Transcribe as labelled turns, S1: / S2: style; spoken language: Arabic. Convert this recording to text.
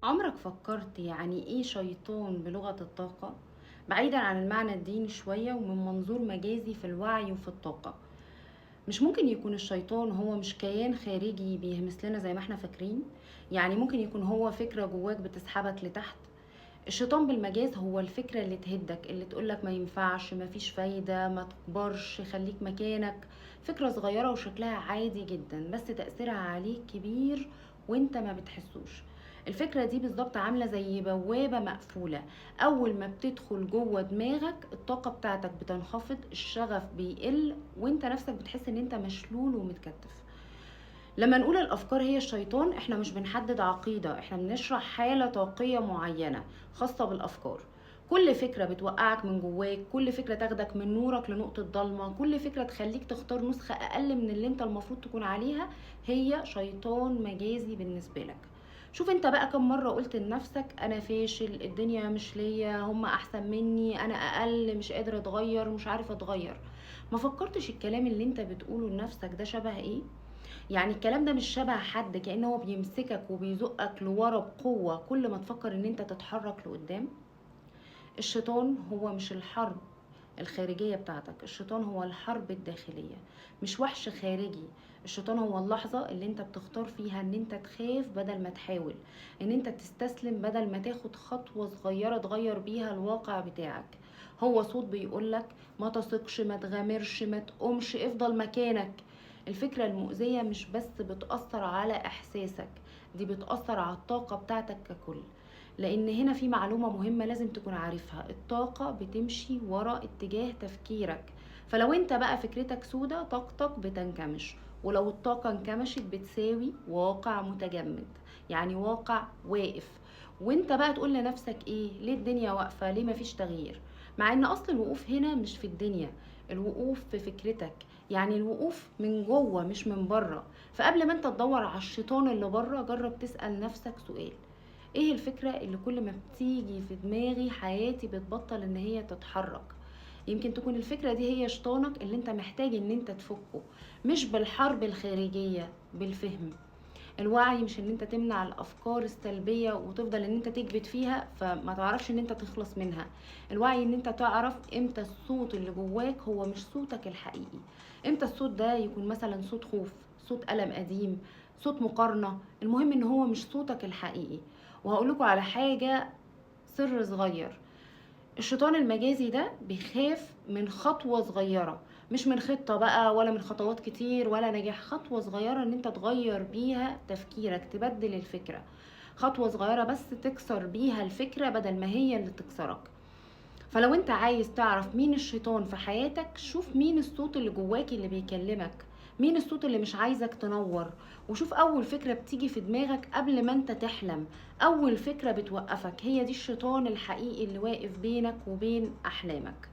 S1: عمرك فكرت يعني ايه شيطان بلغة الطاقة؟ بعيدا عن المعنى الديني شوية ومن منظور مجازي في الوعي وفي الطاقة. مش ممكن يكون الشيطان هو مش كيان خارجي بيهمس لنا زي ما احنا فاكرين؟ يعني ممكن يكون هو فكرة جواك بتسحبك لتحت. الشيطان بالمجاز هو الفكرة اللي تهدك، اللي تقولك ما ينفعش، ما فيش فايدة، ما تكبرش، خليك مكانك. فكرة صغيرة وشكلها عادي جدا بس تأثيرها عليك كبير وانت ما بتحسوش. الفكرة دي بالظبط عاملة زي بوابة مقفولة. أول ما بتدخل جوه دماغك الطاقة بتاعتك بتنخفض، الشغف بيقل، وانت نفسك بتحس ان انت مشلول ومتكتف. لما نقول الأفكار هي الشيطان احنا مش بنحدد عقيدة، احنا بنشرح حالة طاقية معينة خاصة بالأفكار. كل فكرة بتوقعك من جواك، كل فكرة تاخدك من نورك لنقطة ضلمة، كل فكرة تخليك تختار نسخة أقل من اللي انت المفروض تكون عليها، هي شيطان مجازي بالنسبة لك. شوف انت بقى كم مرة قلت لنفسك انا فاشل، الدنيا مش ليا، هم احسن مني، انا اقل، مش قادر اتغير، مش عارف اتغير. ما فكرتش الكلام اللي انت بتقوله لنفسك ده شبه ايه؟ يعني الكلام ده مش شبه حد كأنه هو بيمسكك وبيزقك لورا بقوة كل ما تفكر ان انت تتحرك لقدام؟ الشيطان هو مش الحرب الخارجية بتاعتك، الشيطان هو الحرب الداخلية. مش وحش خارجي، الشيطان هو اللحظة اللي انت بتختار فيها ان انت تخاف بدل ما تحاول، ان انت تستسلم بدل ما تاخد خطوة صغيرة تغير بيها الواقع بتاعك. هو صوت بيقولك ما تثقش، ما تغامرش، ما تقومش، افضل مكانك. الفكرة المؤذية مش بس بتأثر على احساسك، دي بتأثر على الطاقة بتاعتك ككل. لان هنا في معلومة مهمة لازم تكون عارفها، الطاقة بتمشي ورا اتجاه تفكيرك. فلو انت بقى فكرتك سودة طاقتك بتنكمش، ولو الطاقة انكمشت بتساوي واقع متجمد، يعني واقع واقف. وانت بقى تقول لنفسك ايه؟ ليه الدنيا واقفة؟ ليه مفيش تغيير؟ مع ان اصل الوقوف هنا مش في الدنيا، الوقوف في فكرتك. يعني الوقوف من جوه مش من بره. فقبل ما انت تدور على الشيطان اللي بره، جرب تسأل نفسك سؤال: ايه الفكرة اللي كل ما بتيجي في دماغي حياتي بتبطل ان هي تتحرك؟ يمكن تكون الفكرة دي هي شيطانك اللي انت محتاج ان انت تفكه. مش بالحرب الخارجية، بالفهم. الوعي مش ان انت تمنع الافكار السلبية وتفضل ان انت تكبت فيها فما تعرفش ان انت تخلص منها. الوعي ان انت تعرف امتى الصوت اللي جواك هو مش صوتك الحقيقي. امتى الصوت ده يكون مثلا صوت خوف، صوت ألم قديم، صوت مقارنة، المهم ان هو مش صوتك الحقيقي. وهقولكوا على حاجة، سر صغير: الشيطان المجازي ده بيخاف من خطوة صغيرة، مش من خطة بقى ولا من خطوات كتير ولا نجاح، خطوة صغيرة ان انت تغير بيها تفكيرك، تبدل الفكرة. خطوة صغيرة بس تكسر بيها الفكرة بدل ما هي اللي تكسرك. فلو انت عايز تعرف مين الشيطان في حياتك، شوف مين الصوت اللي جواك اللي بيكلمك، مين الصوت اللي مش عايزك تنور. وشوف اول فكرة بتيجي في دماغك قبل ما انت تحلم، اول فكرة بتوقفك، هي دي الشيطان الحقيقي اللي واقف بينك وبين احلامك.